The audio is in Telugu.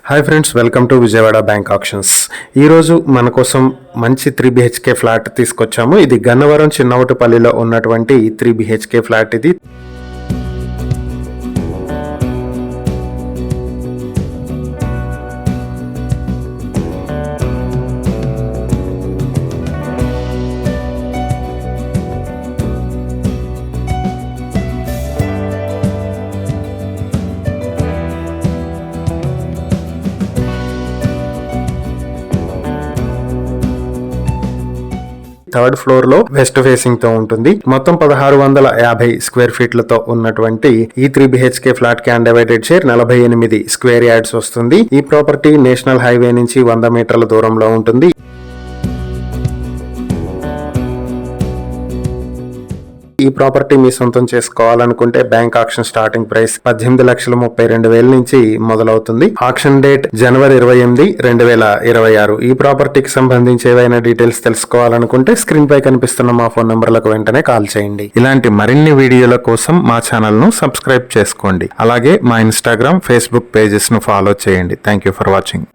Hi friends, welcome to Vijayawada bank options. ఈరోజు మన కోసం మంచి 3 BHK ఫ్లాట్ తీసుకొచ్చాము. ఇది గన్నవరం చిన్నవటుపల్లిలో ఉన్నటువంటి 3 BHK ఫ్లాట్. ఇది థర్డ్ ఫ్లోర్ లో వెస్ట్ ఫేసింగ్ తో ఉంటుంది. మొత్తం 1650 స్క్వేర్ ఫీట్లతో ఉన్నటువంటి ఈ 3 BHK ఫ్లాట్ కి అన్డివైడెడ్ షేర్ 48 స్క్వేర్ యార్డ్స్ వస్తుంది. ఈ ప్రాపర్టీ నేషనల్ హైవే నుంచి 100 మీటర్ల దూరంలో ఉంటుంది. ఈ ప్రాపర్టీ మీ సొంతం చేసుకోవాలనుకుంటే బ్యాంక్ ఆక్షన్ స్టార్టింగ్ ప్రైస్ 18,32,000 నుంచి మొదలవుతుంది. ఆక్షన్ డేట్ జనవరి 28, 2026. ఈ ప్రాపర్టీకి సంబంధించి ఏవైనా డీటెయిల్స్ తెలుసుకోవాలనుకుంటే స్క్రీన్ పై కనిపిస్తున్న మా ఫోన్ నంబర్లకు వెంటనే కాల్ చేయండి. ఇలాంటి మరిన్ని వీడియోల కోసం మా ఛానల్ ను సబ్స్క్రైబ్ చేసుకోండి. అలాగే మా ఇన్స్టాగ్రామ్, ఫేస్బుక్ పేజెస్ ను ఫాలో చేయండి. Thank you for watching.